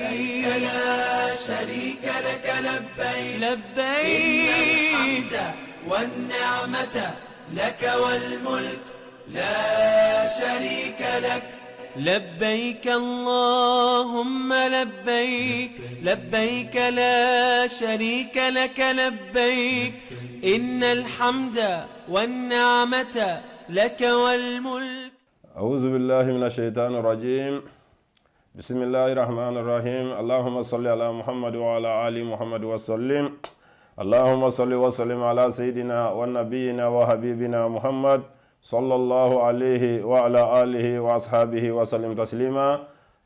لبيك لا شريك لك لبيك لبيك إن الحمد والنعمة لك والملك لا شريك لك لبيك اللهم لبيك لبيك لا شريك لك لبيك إن الحمد والنعمة لك والملك. أعوذ بالله من الشيطان الرجيم. بسم الله الرحمن الرحيم. اللهم صل على محمد وعلى آل محمد وسلم. اللهم صل وسلم على سيدنا ونبينا وحبيبنا محمد صلى الله عليه وعلى آله وأصحابه وسلم تسليما.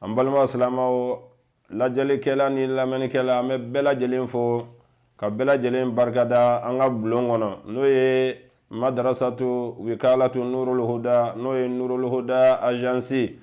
أمبالما سلاما لجلي كلا نيلا من كلا مبلا جلين فو كبلا جلين بركدا أنغا بلونغونا نوي Madarasatou wikalatu nurul huda noye nurul huda agency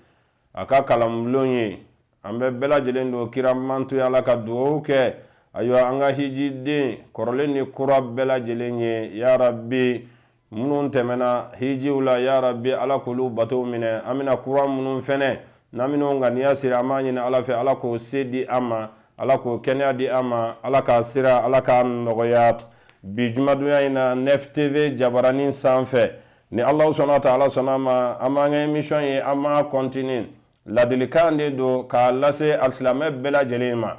aka kalamlonye ambe bela jelen do kiramantu yala ka duwo ke ayo anga hiji de korole ni kura bela jelenye ya rabbi munun temena hiji ula ya rabbi ala kulu bato mine amina kura munun fene namino ngania sira amani na ala fe ala ko sedi ama ala ko kenya di ama ala ka sira ala ka nogoya bi jumaduya ina Nef TV jabaranin sanfɛ ni Allah subhanahu wa ta'ala sɔnna ama an émission ye ama continue ladilikan de do ka lase alsilamɛ bɛɛ lajɛlen ma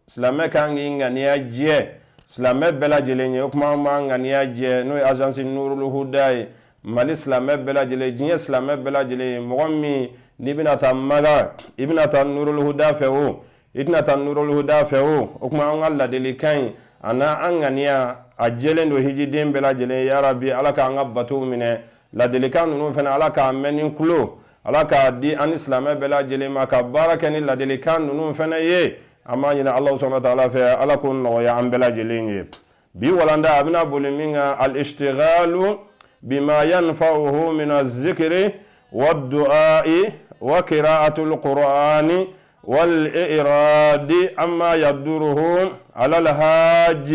silamɛ kan k'i ŋaniya jɛ silamɛ bɛɛ lajɛlen ye o kuma ma ŋaniya jɛ n'o ye agence Nurul Huda ye Mali silamɛ bɛɛ lajɛlen diɲɛ silamɛ bɛɛ lajɛlen ye mɔgɔ min n'i bɛna taa Maga i bɛna taa Nurul Huda fɛ o i tɛna taa Nurul Huda fɛ o kuma an ka ladilikan ye ana an ŋaniya a jɛlen do hijiden bɛɛ lajɛlen ya rabbi ala k'an ka bato minɛ ladilikan ninnu fana ala k'a mɛn ni tulo ala k'a di an ni silamɛ bɛɛ lajɛlen ma ka baara kɛ ni ladilikan ninnu fana ye an b'a ɲini Alahu subhanahu wa ta'ala fɛ ala k'o nɔgɔya an bɛɛ lajɛlen ye bi walanda a bɛna boli min kan al-ishtighalu bima yanfa'uhu min az-zikri wad-du'a'i wa qira'atul qur'ani والإراد أما يدره على الحاج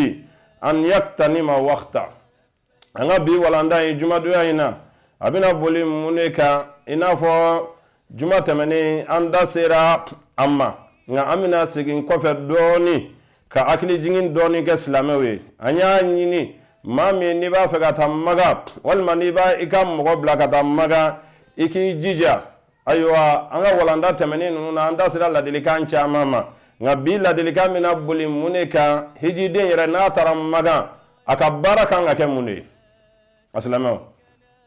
أن يقتنم وقتا أنا بي ولاندا جمعة دوينا أبينا بولي مونيكا إنافو جمعة تمني أندا سيرا أما nga amina sigin kofe doni ka akili jingin doni ke islamawe anya nyini mami ni ba fe ka tamaga walma ni ba ikam mo bla ka tamaga iki jija aywa anga walanda temeni nuna anda sira ladilikan chama ma nga bi ladilikan mina buli muneka hijiden yere na taram maga akabara kan ake mune aslama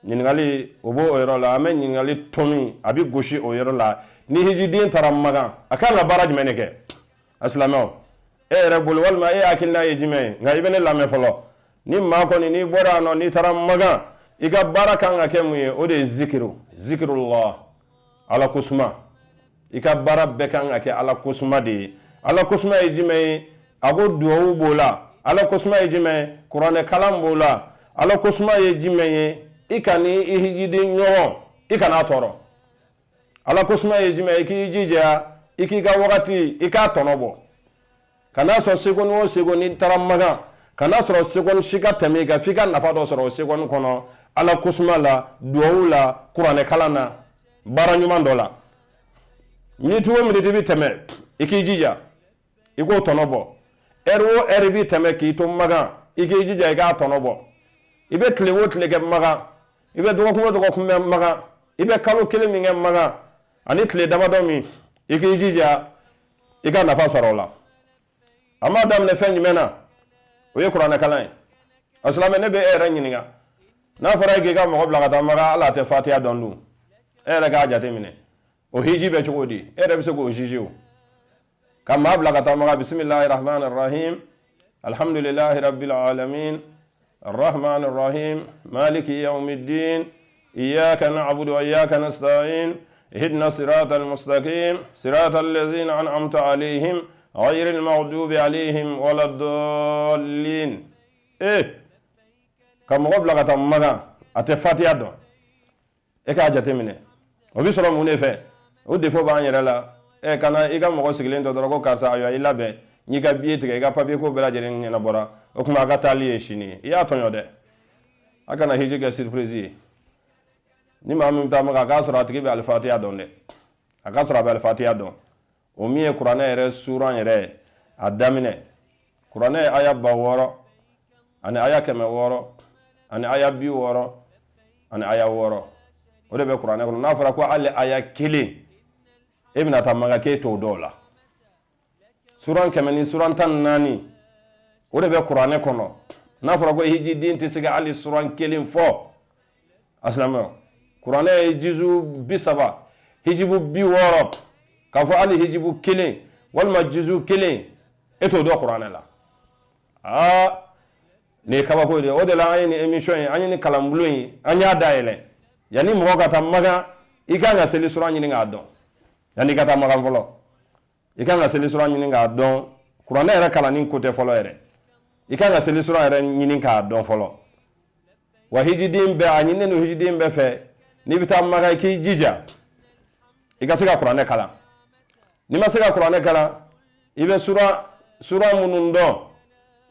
nyingali obo oyrola amen nyingali tomi abi goshi oyrola ni hijiden taram maga akala baraj meneke aslama ere bul walma e akilna yejime nga ibene lame folo ni mako ni bora no ni taram maga iga barakan ake muye ode zikrullah ala kusuma ika bara bekan ake ala kusuma de ala kusuma ejime ago duwo bola ala kusuma ejime qur'an kalam bola ala kusuma ejime ikani ihijide nyo ikana toro ala kusuma ejime ikijija ikiga wakati ika tonobo kana so segon taramaga kana so segon shika tamiga fika nafa do so segon kono ala kusuma la duwo la qur'an kalana bara nyuman dola minituwo miniti bi teme iki jija iko tonobo erwo erbi teme ki to maga iki jija iga tonobo ibe tlewo tlege maga ibe dogo kuma maga ibe kalo kelemi nge maga ani tle damadomi iki jija iga nafa sarola amma dam ne fen mena o ye qur'an kalay aslama ne be era nyininga na fara ge ga mo blaga ta maga ala te fatiha dondu ere ga jate mine o hiji be chogodi ere be sego hiji o kama abla kata maga bismillahir rahmanir rahim alhamdulillahi rabbil alamin arrahmanir rahim maliki yawmiddin iyyaka na'budu wa iyyaka nasta'in ihdinas siratal mustaqim siratal ladzina an'amta alaihim ghayril maghdubi alaihim waladdallin kama abla kata maga ate fatiha do e ka jate mine obi soro mu ne fe o defo ba nyere la kana iga mo sigilen do ko karsa ayo ila be nyi ga biye tiga iga papier ko bela jere nyena bora o kuma ga tali shini ya tonyo de aka na hiji ga surprise ni ma mi ta ma ga soro atike be al fatiha don de aka soro be al fatiha don o min ye kuranɛ yɛrɛ suran yɛrɛ a daminɛ kuranɛ aya 600 ani aya 600 ani aya 60 ani aya 6 o de bɛ kuranɛ kɔnɔ n'a fɔra ko hali aya 1 e bɛna taa maga k'e t'o dɔw la suran 100 ni suran 14 o de bɛ kuranɛ kɔnɔ n'a fɔra ko hiji den tɛ se ka hali suran 1 fɔ asilamɛ kuranɛ ye jizu 30 hijibu 60 k'a fɔ hali hijibu 1 walima jizu 1 e t'o dɔn kuranɛ la ne ye kabako de o de la an ye ni émission ye an ye ni kalanbulon ye an y'a dayɛlɛ yanni mɔgɔ ka taa magan i kan ka seli suran ɲini k'a dɔn yanni i ka taa magan fɔlɔ i kan ka seli suran ɲini k'a dɔn kuranɛ yɛrɛ kalanni ko tɛ fɔlɔ yɛrɛ i kan ka seli suran yɛrɛ ɲini k'a dɔn fɔlɔ wa hijiden bɛɛ a ɲininen don hijiden bɛɛ fɛ n'i bɛ taa magan i k'i jija i ka se ka kuranɛ kalan n'i ma se ka kuranɛ kalan i bɛ suran minnu dɔn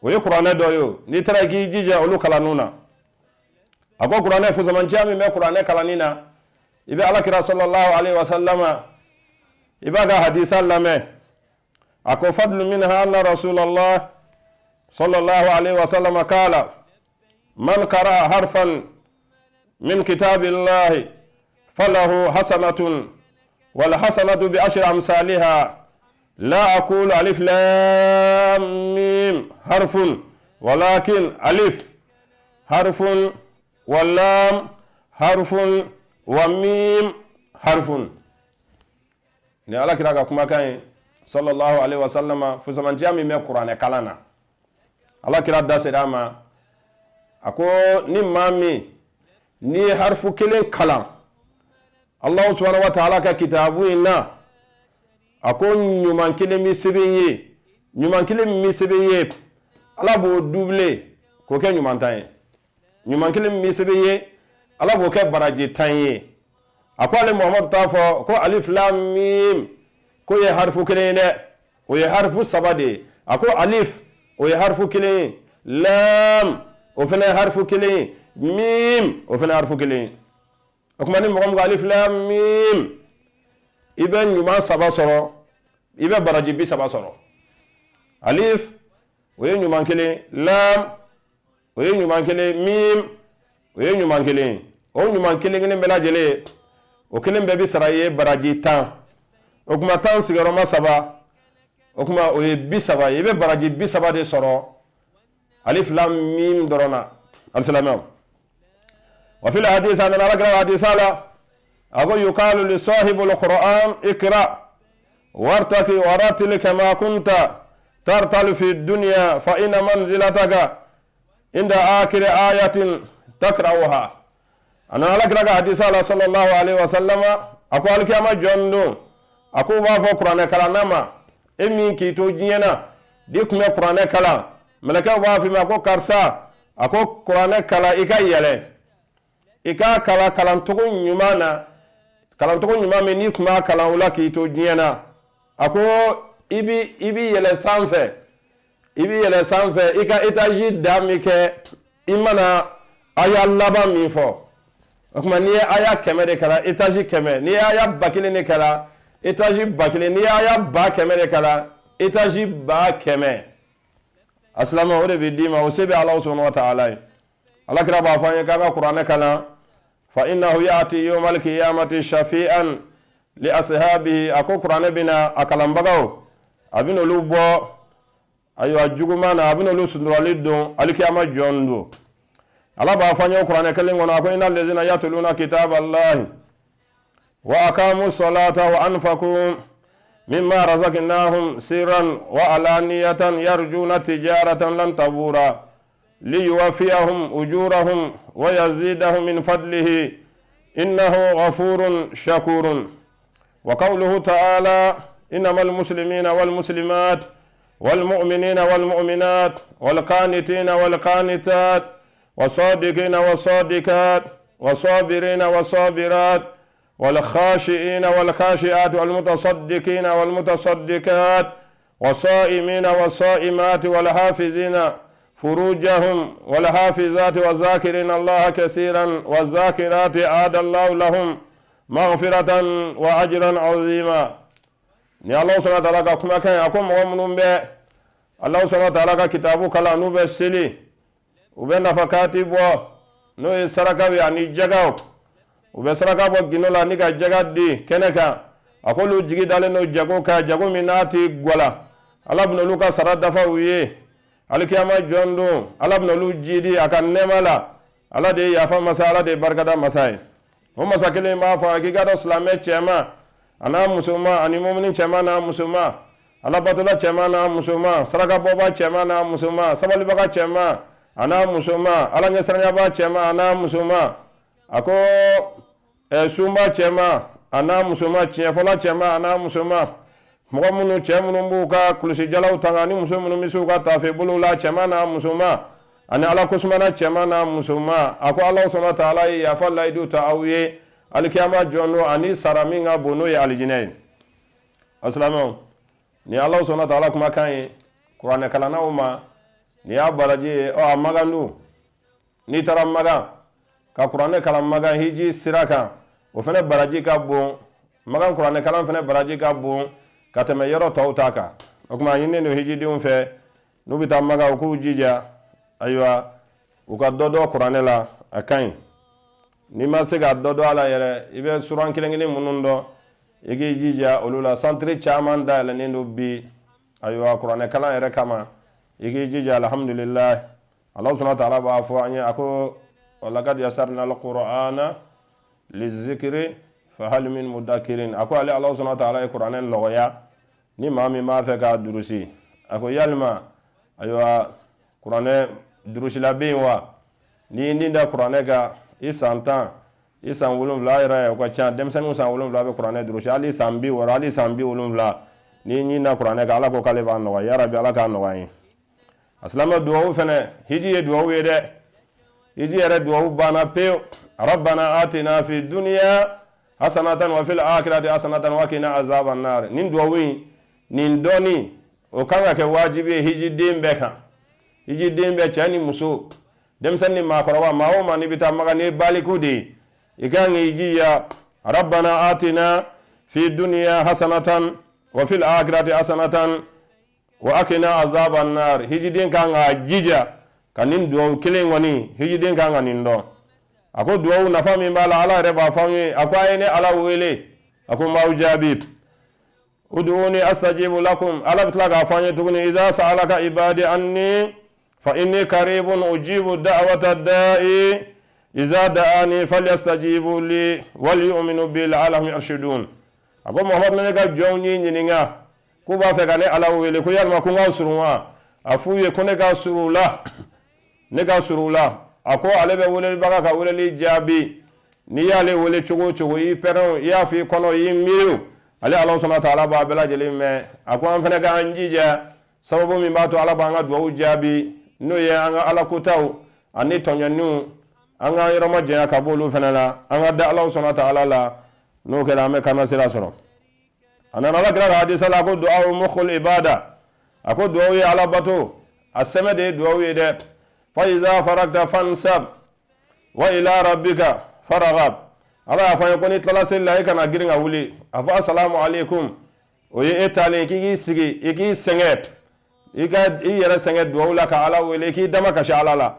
o ye kuranɛ dɔ ye n'i taara i k'i jija olu kalannu na a ko kuranɛ fusamanciya min bɛ kuranɛ kalanni na i bɛ alakira sallallahu alaihi wasallama i b'a ka hadisa lamɛn a ko fadlu minha anna rasulallah sallallahu alaihi wasallama kala man qara'a harfan min kitabillahi falahu hasanatun wal hasanatu bi ashri amsalha لا أقول ألف لام ميم حرف ولكن ألف حرف واللام حرف وميم حرف ni ala kira ka kuma kan sallallahu alaihi wasallam fusamantiya min bɛ kuranɛ kalan na ala kira da sera ma a ko ni maa min ni ye harfu kelen kalan Allah subhanahu wa ta'ala ka kitabu in na a ko ɲuman kelen min sɛbɛn ye ɲuman kelen min sɛbɛn ye ala b'o double k'o kɛ ɲuman 10 ye ɲuman kelen min sɛbɛn ye ala b'o kɛ baraji 10 ye a ko ale Muhammadu t'a fɔ ko alif lam mim ko ye harfu kelen ye dɛ o ye harfu 3 de ye a ko alif o ye harfu kelen ye lam o fana ye harfu kelen ye mim o fana ye harfu kelen ye o kuma ni mɔgɔ min ko alif lam mim i bɛ ɲuman 3 sɔrɔ i bɛ baraji 30 sɔrɔ alif o ye ɲuman kelen lam o ye ɲuman kelen mim o ye ɲuman kelen o ɲuman kelen kelen bɛɛ lajɛlen o kelen bɛɛ bi sara ye baraji 10 o kuma 10 sigiyɔrɔma 3 o kuma o ye 30 ye i bɛ baraji 30 de sɔrɔ alif lam mim dɔrɔn na alisalamɛw wa fil hadis an ala kira hadisa la أقول يقال لصاحب القرآن اقرأ وارتقي ورتل كما كنت ترتل في الدنيا فإن منزلتك عند آخر آية تقرأها أنا لك حديث الله صلى الله عليه وسلم أقول كما جندو أقول بافو قرآن كلامنا إمي كي توجينا ديكم قرآن كلام ملكا بافي ما أقول كرسا أقول قرآن كلام إكا يلي إكا كلام تقول نيمانا kalancogo ɲuman min ni kuma kalan la k'i to diɲɛ na a ko i bi yɛlɛ sanfɛ i ka étage da min kɛ i mana aya laban min fɔ o kuma n'i ye aya 100 de kalan étage 100 n'i ye aya 1000 de kalan étage 1000 n'i ye aya 100 de kalan étage 100 asilama o de bɛ d'i ma o se bɛ Ala subhanahu wa ta'ala ye ala kira b'a fɔ an ye k'an ka kuranɛ kalan فإنه يأتي يوم القيامة شفيعا لأصحابه أكو قرآن بنا أكلم بغاو أبين لوبو أيها الجغمان أبين لو سندراليدو القيامة جوندو الله بافانيو قرآن كلم ونأكو إن الذين يتلون كتاب الله وأقاموا الصلاة وأنفقوا مما رزقناهم سرا وعلانية يرجون تجارة لن تبورا ليوفيهم أجورهم ويزيدهم من فضله إنه غفور شكور وقوله تعالى إنما المسلمين والمسلمات والمؤمنين والمؤمنات والقانتين والقانتات والصادقين والصادقات والصابرين والصابرات والخاشئين والخاشئات والمتصدقين والمتصدقات والصائمين والصائمات والحافظين فروجهم والحافظات والذاكرين الله كثيرا والذاكرات أعد الله لهم مغفرة وأجرا عظيما ni Allah subhanahu wa ta'ala ka kuma kan ako mo munun be Allah subhanahu wa ta'ala ka kitabu kala nu be seli ube nafakati bo no e saraka be ani jaga ube saraka bo ginola ni ka jaga di keneka akolu jigi dale no jago ka jago minati gola Allah ibn luka saradafa wiye alkiyama jondo Allah ibn lu jidi akan nemala Allah de yafa masala de barkada masai o masakile ma fa giga do islame chema ana musulma ani mu'minin chema na musulma Allah batula chema na musulma saraka boba chema na musulma sabali baka chema ana musulma Allah nyesranya ba chema ana musulma ako sumba chema ana musulma chefola chema ana musulma mogamunu chemunu buka kulusi jalaw tangani musulmunu misuka tafe bulula chema na musulma ani ala kusmana chema na musulma ako Allah subhanahu wa ta'ala ya falla idu ta'awiye alkiyama jono ani saraminga bono ya aljinay assalamu ni Allah subhanahu wa ta'ala kuma kan Qur'an kalana uma ni ya baraje o amagandu ni taram maga ka Qur'an kalam maga hiji siraka o fene baraji ka bon magan Qur'an kalam fene baraji ka bon ka teme yoro tawtaka o kuma yinne no hiji diun fe no bita maga o ku jija aywa o ka dodo Qur'an la akan ni ma se ga dodo ala yere ibe suran kilengini munundo igi jija olula santri chaman da la nindo bi aywa Qur'an kalam yere kama igi jija alhamdulillah Allah subhanahu wa ta'ala ba fo anya ako walaqad yasarna alqur'ana lizikri fahal min mudakirin ako ali Allah subhanahu wa ta'ala Qur'an loya ni mami ma fe ka durusi ako yalma aywa Qur'an durusi la binwa ni ninda Qur'an ga isantan isan wulum la ira ko cha dem san usan wulum la be Qur'an durusi ali sambi wara ali sambi wulum la ni nyina Qur'an ga ala ko kale ba no ya rabbi ala ka no wayin aslama duwa fene hiji duwa wede hiji yara duwa bana pe rabbana atina fi dunya hasanatan wa fil akhirati hasanatan wa qina azaban nar nin duwa wi nin doni o kanga ke wajibi hiji dembe kan hiji dembe chani muso dem sanni ma korowa ma o mani bita maga ni balikudi ikangi hiji ya rabbana atina fi dunya hasanatan wa fil akhirati hasanatan wa akina azaban nar hijidin kanga jija kanin duwa kilin wani hijidin kanga nindo ako duwa na fami bala ala reba fami akwa ne ala wele ako maujabi uduni astajibu lakum ala bitlaga fami tuguni iza sa'alaka ibadi anni fa inni qaribun ujibu da'wata da'i iza da'ani falyastajibu li wal yu'minu bil alahum yarshudun ako muhammad ne ga jawni nyininga kuba fe gane ala wele ko yalma ko ngasuruwa afuye ko ne ga surula ako alebe wele baga ka wele li jabi ni yale wele chogo yi peron ya fi kono yi miru ale Allah subhanahu wa ta'ala ba bela jeli me ako an fene ga anjija sababu mi bato ala ba nga duwa jabi no ye anga ala kutaw ani tonyanu anga yoro je ka bolu fene la anga da Allah subhanahu wa ta'ala la no kala me kana sira soro anana la gra hadisa la ko du'a mukhul ibada ako du'a ya ala bato asema de du'a de fa iza faragta fansab wa ila rabbika faragab ala fa yakuni tlalasilla kana giringa wuli afa assalamu alaikum o ye etale ki sigi iki senget iga yere senget du'a la ka ala wele ki dama ka sha ala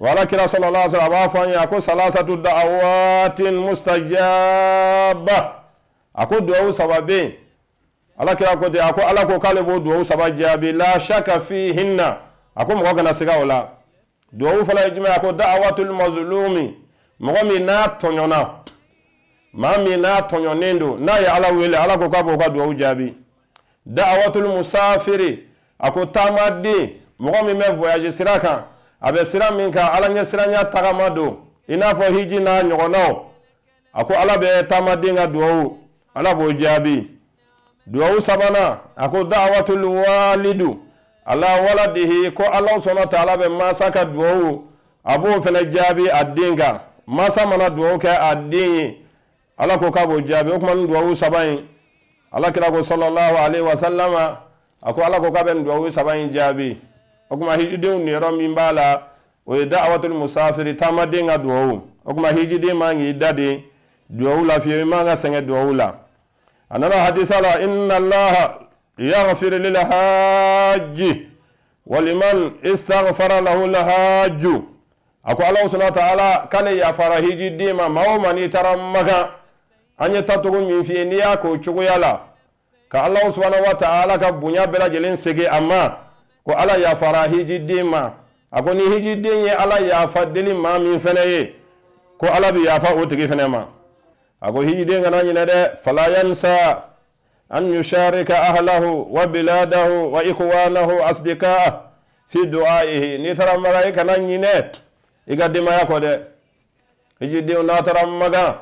wala kira sallallahu alaihi wasallam fa yakun salasatu da'awatin mustajaba ako duwa sababe ala kira ko de ako ala ko kale bo duwa sabajabi la shaka fihinna ako mo gana siga wala duwa fala ijma ako da'watul mazlumi mo mi na tonyona mami na tonyonendo na ya ala wele ala ko kabo ka duwa jabi da'watul musafiri ako tamade mo mi me voyage siraka abe sira minka ala nya siranya tagamado ina fo hiji na nyogono ako ala be tamade nga duwa ala bo jabi duwa sabana ako da'watul walidu ala waladihi ko Allah subhanahu wa ta'ala be masaka duwa abo fele jabi adinga masa mana duwa ka adinyi ala ko ka bo jabi ko man duwa sabai ala kira ko sallallahu alaihi wasallama ako ala ko ka ben duwa sabai jabi o kuma hijide ni ro mimbala o da'watul musafiri tamadinga duwa o kuma hijide mangi dade duwa la fiye manga senge duwa la anana hadisala inna allaha yaghfir lil hajji waliman istaghfara lahu lahajju ako Allah subhanahu wa ta'ala kale ya fara hiji dima mawmani tarammaga anya tatugo min fi niya ko chuguyala ka Allah subhanahu wa ta'ala ka bunya bela jelen sege amma ko ala ya fara hiji dima ako ni hiji dinye ala ya fadili ma min fenaye ko ala bi ya fa otigi fenema ako hiji dinga nani nade fala yansa an yusharika ahlahu wa biladahu wa ikwanahu asdiqaa fi du'aihi ni tarammaga kana nyine iga dimaya ko de hiji de na tarammaga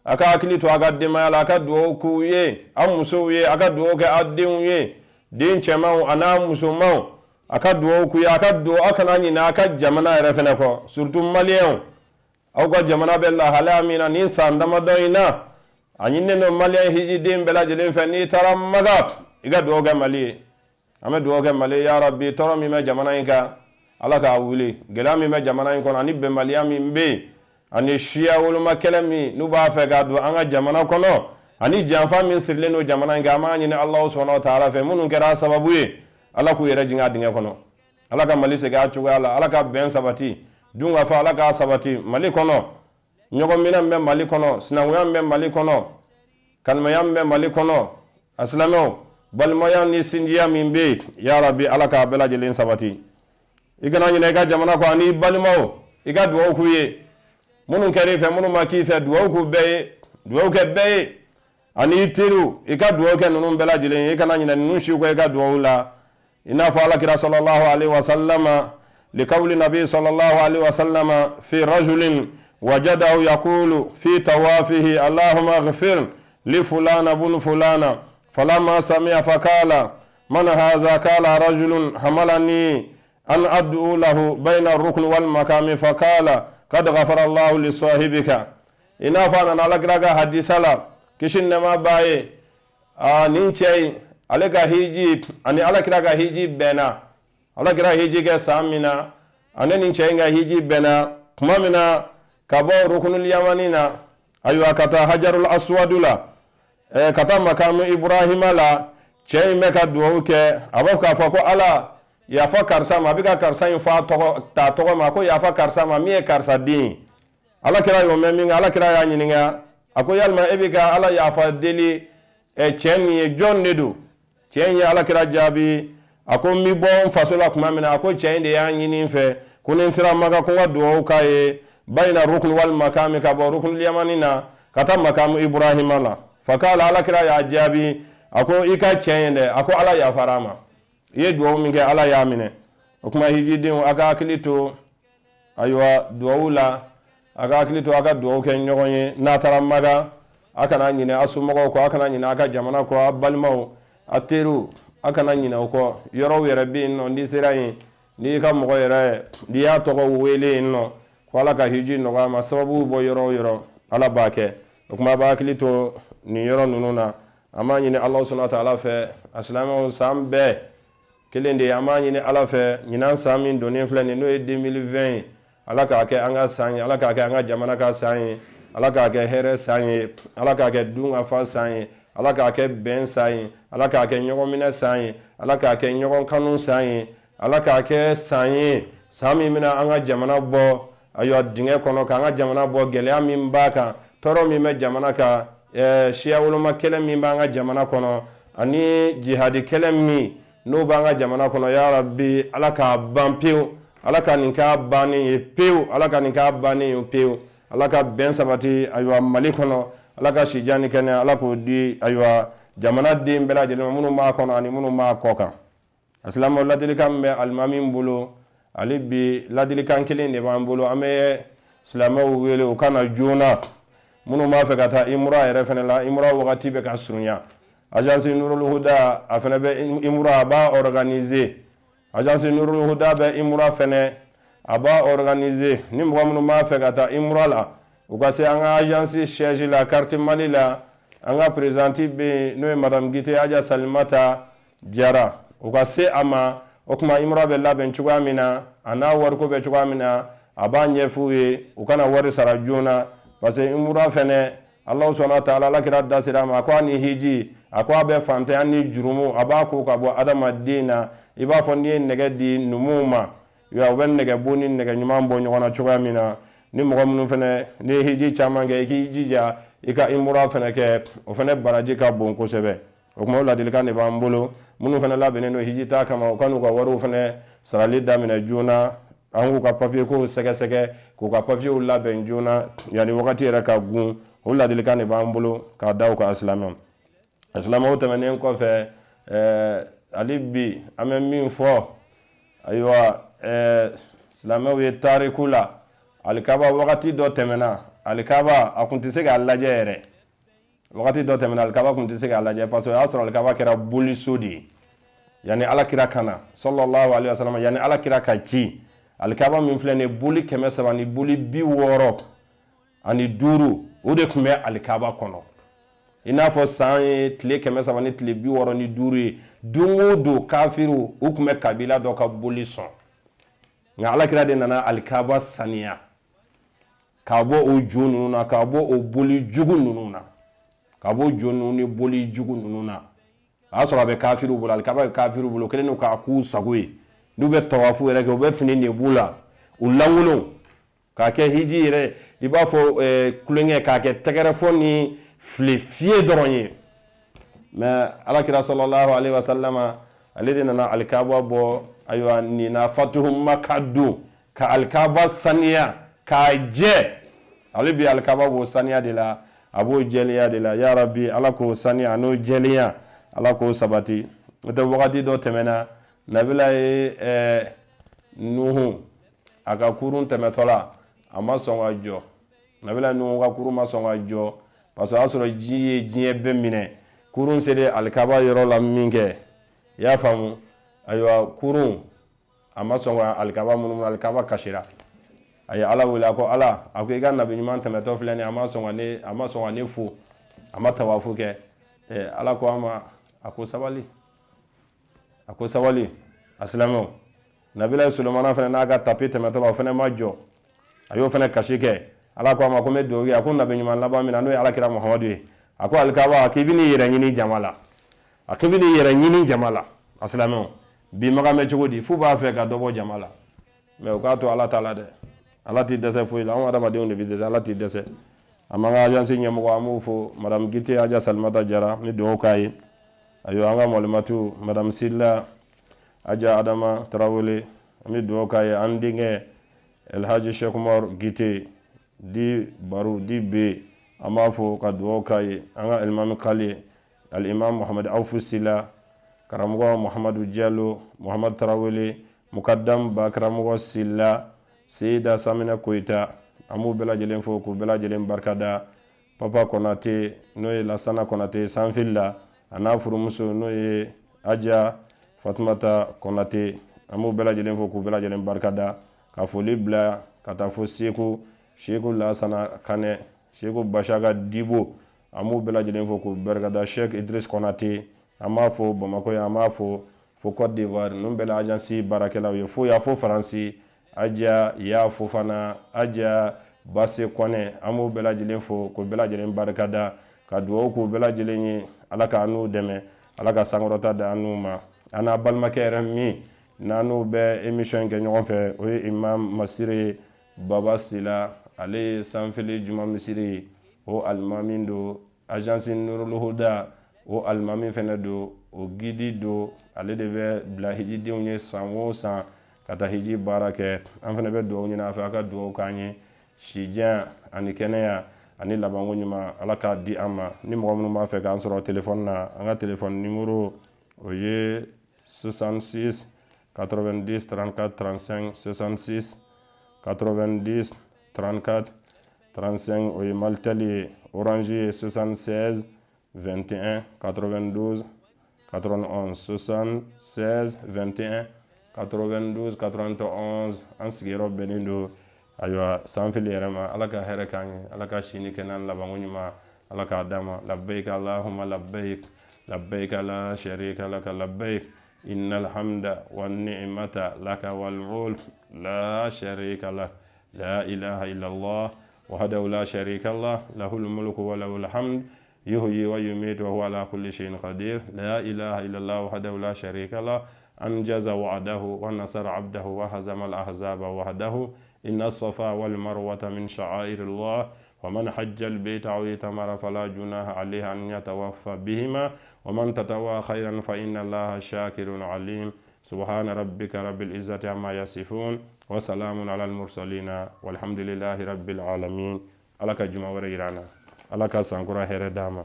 aka akili to aga dimaya la aka duwo ku ye amuso ye aka duwo ke adin ye din chema ana muso ma aka duwo ku ya aka duwo aka nani na aka jamana refene ko surtout malien aw go jamana bella halamina ni sandama doina anyinne no malien hiji dim bela jelen fe ni tarammaga iga duwo ga mali ame duwo ga mali ya rabbi toro mi me jamana inka ala ka wuli gelami me jamana in kono ani be maliami mbe ani shia woluma kelemi nu ba fe ga do anga jamana kono ani janfa min sirle no jamana in ga ma ni Allah subhanahu wa ta'ala fe munun kera sababu ye ala ku yere jinga dinga kono ala ka mali se ga chuga ala ka ben sabati dunga fa ala ka sabati mali kono nyogo mina mbe mali kono sinanguya mbe mali kono kalmaya mbe mali kono aslamo balmaya ni sindiya min be ya rabbi ala ka bela jelin sabati igana nyine ga jamana ko ani balimo iga duwo ku ye munun kere fe munun maki fe duwo ku be duwo ke be ani tiru iga duwo ke nunun bela jilen igana nyine nun shi ko iga duwo la ina fa ala kira sallallahu alaihi wasallama liqawli nabi sallallahu alaihi wasallama fi rajulin wajadahu yaqulu fi tawafihi allahumma ighfir li fulana bun fulana falamma sami'a faqala man hadha qala rajulun hamalani أن أدعو له بين الركن والمقام فقال قد غفر الله لصاحبك إنا فانا نالك حديث لا كشن ما باي نينشي عليك هيجي أني عليك رجع هيجي بنا عليك رجع هيجي كسامنا أنا نينشي هيجي بنا كم منا كبو ركن اليمانينا أيوة كتا حجر الأسود لا كتا مقام إبراهيم لا شيء مكا دوك أبوك فوق على ya fa karsa ma bika karsa in fa ta to ma ko ya fa karsa ma mi karsa din ala kira yo memin ala kira ya nyininga ako yalma ebika ala ya fa deli e chen ye jon nedu chen ya ala kira jabi ako mi bon fasola kuma mina ako chen de ya nyinin fe kunin sira maga ko wado kaye baina rukn wal makam ka bo rukn yamanina kata makam ibrahim ala fakala ala kira ya jabi ako ika chen de ako ala ya farama ye duwawu min ke ala ya mine o kuma hijidin aka akilito aywa duwawu la aka akilito aka duwawu ke ɲɔgɔn ye n'a taara maga a kana ɲinɛ a somɔgɔw kɔ a kana ɲinɛ a ka jamana kɔ a balimaw a teriw a kana ɲinɛ o kɔ yɔrɔw yɛrɛ bɛ yen nɔ n'i sera yen n'i ka mɔgɔ yɛrɛ n'i y'a tɔgɔ wele yen nɔ ko ala ka hiji nɔgɔya ma sababu bɔ yɔrɔ o yɔrɔ ala b'a kɛ o kuma a b'a hakili to nin yɔrɔ ninnu na an b'a ɲini ala subhanahu wa ta'ala fɛ a silamɛw san bɛɛ kelen de an b'a ɲini ala fɛ ɲinan san min donnen filɛ nin n'o ye 2020 ye ala k'a kɛ an ka san ye ala k'a kɛ an ka jamana ka san ye ala k'a kɛ hɛrɛ san ye ala k'a kɛ dun ka fa san ye ala k'a kɛ bɛn san ye ala k'a kɛ ɲɔgɔn minɛ san ye ala k'a kɛ ɲɔgɔn kanu san ye ala k'a kɛ san ye san min bɛna an ka jamana bɔ ayiwa dingɛ kɔnɔ k'an ka jamana bɔ gɛlɛya min b'a kan tɔɔrɔ min bɛ jamana kan siya woloma kɛlɛ min b'an ka jamana kɔnɔ ani jihadi kɛlɛ min n'o b'an ka jamana kɔnɔ ya rabbi ala k'a ban pewu ala ka nin k'a bannen ye pewu ala ka nin k'a bannen ye pewu ala ka bɛn sabati ayiwa mali kɔnɔ ala ka sijani kɛnɛ ala k'o di ayiwa jamana den bɛɛ lajɛlen ma minnu b'a kɔnɔ ani minnu b'a kɔ kan asilamɛw ladilikan min bɛ alimami bolo ale bi ladilikan kelen de b'an bolo an bɛ silamɛw wele u kana joona minnu b'a fɛ ka taa imura yɛrɛ fɛnɛ la imura wagati bɛ ka surunya agence Nurul Huda a fɛnɛ bɛ imura a b'a organiser agence Nurul Huda bɛ imura fɛnɛ a b'a organiser ni mɔgɔ minnu b'a fɛ ka taa imura la u ka se an ka agence siège la carte Mali la an ka présidente bɛ n'o ye madame Gite Aja Salimata Jara u ka se a ma o kuma imura bɛ labɛn cogoya min na a n'a wariko bɛ cogoya min na a b'a ɲɛf'u ye u kana wari sara joona parce que imura fɛnɛ Allah subhanahu wa ta'ala la kira dasira ma ko ani hiji akwa be fante ani jurumu abako ka bo adama dina iba fo ni nege di numuma ya ben nege boni nege nyuma bo nyona chuga mina ni mo mun fene ni hiji chama ge hiji ja ika imura fene ke o fene baraji ka bon ko sebe o mo la dilika ne bambolo mun fene la beneno hiji ta kama kanu ka waru fene sarali damina juna angu ka papier ko sege sege ko ka papier la ben juna yani wakati era ka gun o la dilika ne bambolo ka daw ka islamam o tɛmɛnen kɔfɛ ali bi an bɛ min fɔ ayiwa silamɛw ye tariku la alikaba wagati dɔ tɛmɛna alikaba a kun tɛ se k'a lajɛ yɛrɛ wagati dɔ tɛmɛna alikaba kun tɛ se k'a lajɛ parce que o y'a sɔrɔ alikaba kɛra boliso de ye yani alakira kana sallallahu alaihi wasallam yani alakira ka ci alikaba min filɛ nin ye boli 300 ni boli 60 ani 5 o de tun bɛ alikaba kɔnɔ i n'a fɔ san ye tile 300 ni tile 60 ni 5 ye don o don kafiru u tun bɛ kabila dɔ ka boli sɔn nka alakira de nana alikaba saniya k'a bɔ o jo ninnu na k'a bɔ o boli jugu ninnu na k'a bɔ jo ninnu ni boli jugu ninnu na a y'a sɔrɔ a bɛ kafiru bolo alikaba bɛ kafiru bolo kelen don k'a k'u sago ye n'u bɛ tawafu yɛrɛ kɛ u bɛ fini de b'u la u lankolon k'a kɛ hiji yɛrɛ i b'a fɔ kulonkɛ k'a kɛ tɛgɛrɛfɔ ni file fiye dɔrɔn ye mais alakira sallallahu alaihi wasallam ale de nana alikaba bɔ ayiwa nina fatuhu Maka don ka alikaba saniya k'a jɛ ale bi alikaba b'o saniya de la a b'o jɛlenya de la ya rabbi ala k'o saniya n'o jɛlenya ala k'o sabati o tɛ wagati dɔ tɛmɛna nabila ye Nuhu a ka kurun tɛmɛtɔla a ma sɔn ka jɔ nabila Nuhu ka kurun ma sɔn ka jɔ parce que a y'a sɔrɔ ji ye diɲɛ bɛɛ minɛ kurun selen alikaba yɔrɔ la min kɛ i y'a faamu ayiwa kurun a ma sɔn ka alikaba munumunu alikaba kasira a ye ala wele a ko ala a ko i ka nabi ɲuman tɛmɛtɔ filɛ nin a ma sɔn ka ne fo a ma tawafu kɛ ala ko a ma a ko sabali a silamɛw nabila Sulemana fana n'a ka tapi tɛmɛtɔ la o fana ma jɔ a y'o fana kasi kɛ ala ko a ma ko n bɛ dugawu kɛ a ko nabi ɲuman laban min na n'o ye alakira Muhamadu ye a ko alikaba k'i bɛ n'i yɛrɛ ɲini jama la a silamɛw bi maga mɛ cogo di fu b'a fɛ ka dɔ bɔ jama la mais u k'a to ala t'a la dɛ ala t'i dɛsɛ foyi la anw adamadenw de bɛ dɛsɛ ala t'i dɛsɛ a man ka agence ɲɛmɔgɔ an b'o fo madame Gite Aja Salimata Jara ni dugawu k'a ye ayiwa an ka mɔlimatu madame Silla Aja Adama Tarawele an bɛ dugawu k'a ye an denkɛ Elhaji Sheikh Umar Gite di baro di be an b'a fɔ ka dugawu k'a ye an ka alimami kale alimam Muhammad Awfu Sila karamɔgɔ Muhammadu Diallo Muhammad Tarawele mukaddam ba karamɔgɔ Sila Seyida Samina Koyita an b'u bɛɛ lajɛlen fo k'u bɛɛ lajɛlen barikada Papa Konate n'o ye Lasana Konate sanfili la a n'a furumuso n'o ye Aja Fatumata Konate an b'u bɛɛ lajɛlen fo k'u bɛɛ lajɛlen barikada ka foli bila ka taa fo Sheku Lasana Kane Sheku Bashaga Dibo an b'u bɛɛ lajɛlen fo k'u barikada Sheikh Idris Konate an b'a fo Bamako an b'a fo Côte d'Ivoire ninnu bɛɛ la agence baarakɛlaw ye fo y'a fo Faransi Aja y'a fo fana Aja Base Kone an b'u bɛɛ lajɛlen fo k'u bɛɛ lajɛlen barikada ka dugawu k'u bɛɛ lajɛlen ye ala ka n'u dɛmɛ ala ka sankɔrɔta da n'u ma an n'a balimakɛ yɛrɛ min n'an bɛ émission kɛ ɲɔgɔn fɛ o ye imam Masire Baba Sila ale ye sanfili juma misiri o alimami do agence Nurul Huda o alimami fana do o gidi do ale de bɛ bila hijidenw ye san o san ka taa hiji baara kɛ an fana bɛ dugawu ɲini a fɛ a ka dugawu k'an ye sijan ani kɛnɛya ani labanko ɲuman ala k'a di an ma ni mɔgɔ minnu b'a fɛ k'an sɔrɔ téléphone na an ka téléphone numéro o ye 66 90 34 35 66 90 34 35 o ye Maltel ye Orange ye 76 21 92 91 76 21 92 91 an sigiyɔrɔ bɛnnen do ayiwa sanfili yɛrɛ ma ala ka hɛrɛ k'an ye ala ka sini kɛ n'an labanko ɲuman ala k'a d'a ma labbaik allahumma labbaik labbaik la sharika laka labbaik innal hamda wan ni'mata laka wal mulk la sharika lak la ilaha illallah وحده لا شريك له له الملك وله الحمد يحيي ويميت وهو على كل شيء قدير لا إله إلا الله وحده لا شريك له أنجز وعده ونصر عبده وهزم الأحزاب وحده إن الصفا والمروة من شعائر الله ومن حج البيت أو اعتمر فلا جناح عليه أن يتوفى بهما ومن تطوع خيرا فإن الله شاكر عليم سبحان ربك رب العزة عما يصفون وسلام على المرسلين والحمد لله رب العالمين. علىك جمع وريرانا علىك سانكورا هرداما.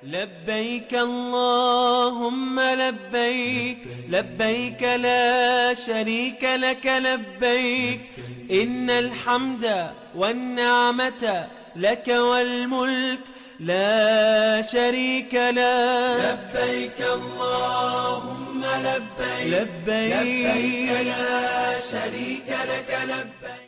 لبيك اللهم لبيك لبيك لا شريك لك لبيك إن الحمد والنعمة لك والملك لا شريك له. لبيك اللهم لبيك لبيك لا شريك لك لبيك.